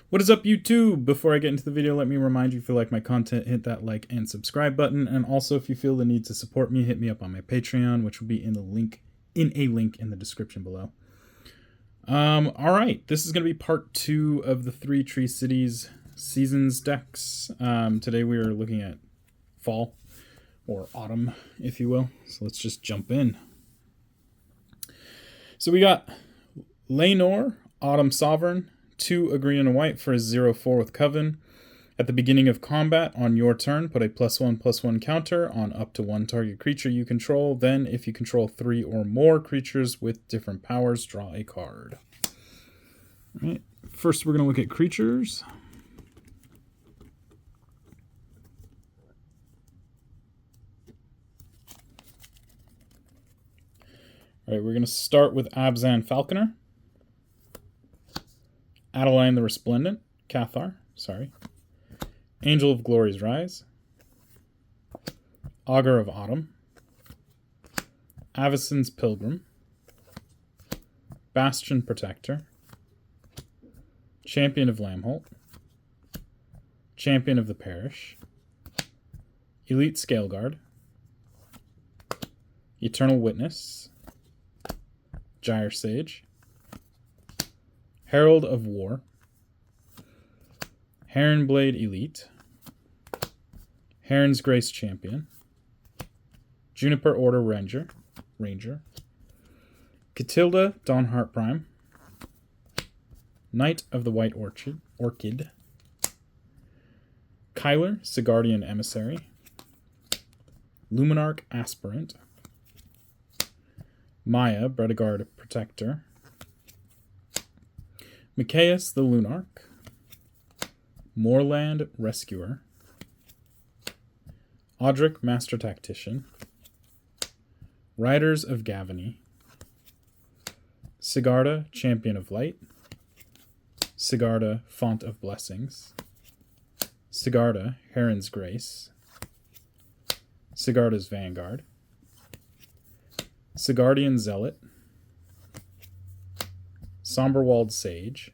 What is up, YouTube? Before I get into the video, let me remind you, if you like my content, hit that like and subscribe button. And also, if you feel the need to support me, hit me up on my Patreon, which will be in a link in the description below. All right, this is going to be part 2 of the 3 Tree Cities Seasons decks. Today we are looking at fall, or autumn, if you will. So let's just jump in. So we got Leionore, Autumn Sovereign, 2 a green and a white for a 0/4 with Coven. At the beginning of combat, on your turn, put a +1/+1 counter on up to 1 target creature you control. Then, if you control 3 or more creatures with different powers, draw a card. All right. First, we're going to look at creatures. All right, we're going to start with Abzan Falconer, Adeline the Resplendent, Angel of Glory's Rise, Augur of Autumn, Avacyn's Pilgrim, Bastion Protector, Champion of Lamholt, Champion of the Parish, Elite Scaleguard, Eternal Witness, Gyre Sage, Herald of War, Heronblade Elite, Heron's Grace Champion, Juniper Order Ranger, Catilda Dawnheart Prime, Knight of the White Orchid, Kyler Sigardian Emissary, Luminarch Aspirant, Maya Bredegard Protector, Mikaeus the Lunarch, Moorland Rescuer, Audric Master Tactician, Riders of Gavany, Sigarda Champion of Light, Sigarda Font of Blessings, Sigarda Heron's Grace, Sigarda's Vanguard, Sigardian Zealot, Somberwald Sage,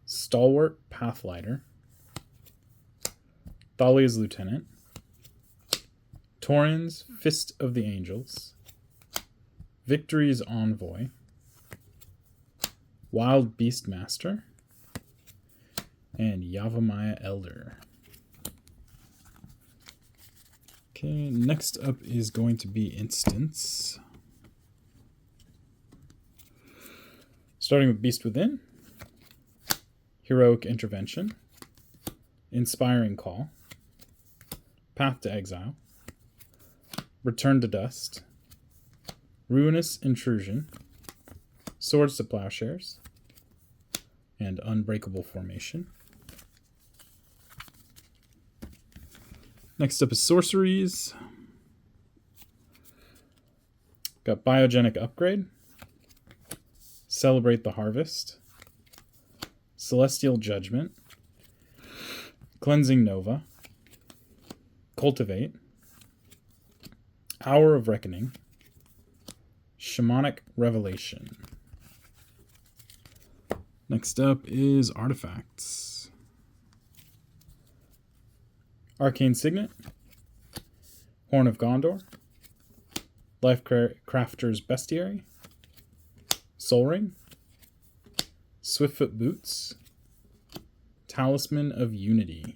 Stalwart Pathlighter, Thalia's Lieutenant, Tauren's Fist of the Angels, Victory's Envoy, Wild Beastmaster, and Yavimaya Elder. Okay, next up is going to be Instants. Starting with Beast Within, Heroic Intervention, Inspiring Call, Path to Exile, Return to Dust, Ruinous Intrusion, Swords to Plowshares, and Unbreakable Formation. Next up is Sorceries. Got Biogenic Upgrade, Celebrate the Harvest, Celestial Judgment, Cleansing Nova, Cultivate, Hour of Reckoning, Shamanic Revelation. Next up is Artifacts. Arcane Signet, Horn of Gondor, Lifecrafter's Bestiary, Soul Ring, Swiftfoot Boots, Talisman of Unity.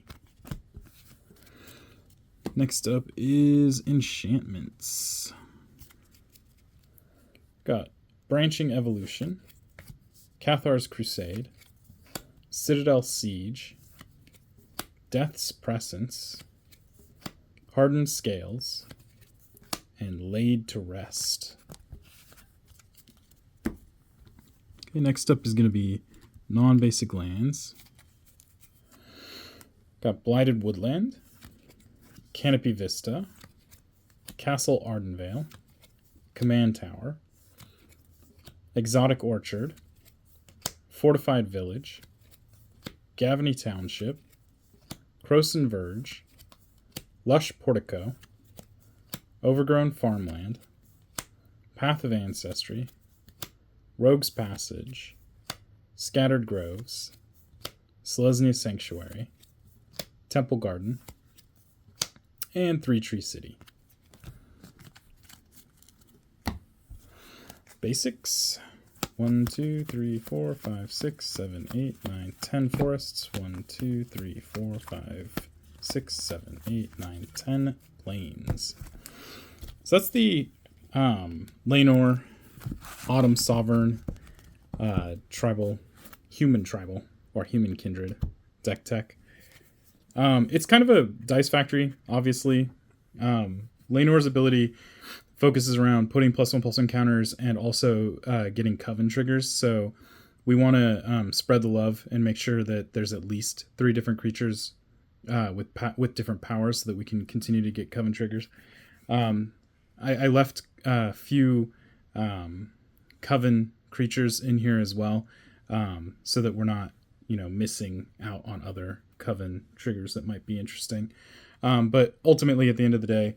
Next up is Enchantments. Got Branching Evolution, Cathar's Crusade, Citadel Siege, Death's Presence, Hardened Scales, and Laid to Rest. Okay, next up is going to be non-basic lands. Got Blighted Woodland, Canopy Vista, Castle Ardenvale, Command Tower, Exotic Orchard, Fortified Village, Gavany Township, Croson Verge, Lush Portico, Overgrown Farmland, Path of Ancestry, Rogue's Passage, Scattered Groves, Selesnya Sanctuary, Temple Garden, and Three Tree City. Basics. 1, 2, 3, 4, 5, 6, 7, 8, 9, 10 forests. 1, 2, 3, 4, 5, 6, 7, 8, 9, 10 plains. So that's the Leionore Autumn Sovereign human tribal, or human kindred deck tech. It's kind of a dice factory, obviously. Leinore's ability focuses around putting +1/+1 counters and also getting coven triggers. So we want to spread the love and make sure that there's at least 3 different creatures with different powers so that we can continue to get coven triggers. I left a few coven creatures in here as well, so that we're not, missing out on other coven triggers that might be interesting. But ultimately, at the end of the day,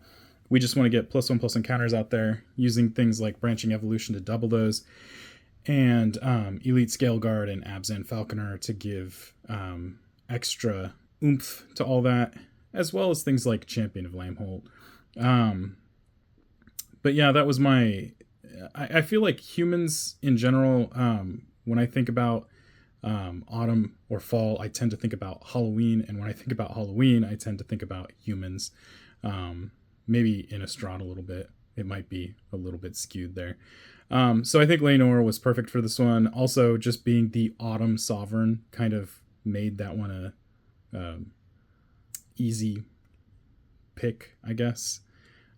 we just want to get +1/+1 counters out there using things like Branching Evolution to double those, and Elite Scale Guard and Abzan Falconer to give extra oomph to all that, as well as things like Champion of Lamholt. But yeah, that was my... I feel like humans in general, when I think about autumn or fall, I tend to think about Halloween, and when I think about Halloween, I tend to think about humans. Maybe Innistrad a little bit. It might be a little bit skewed there. So I think Leionore was perfect for this one. Also, just being the Autumn Sovereign kind of made that one a easy pick, I guess.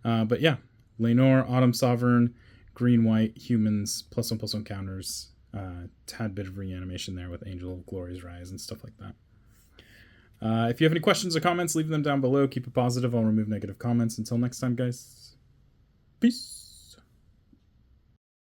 But yeah, Leionore, Autumn Sovereign, green-white, humans, +1/+1 counters, tad bit of reanimation there with Angel of Glory's Rise and stuff like that. If you have any questions or comments, leave them down below. Keep it positive. I'll remove negative comments. Until next time, guys. Peace.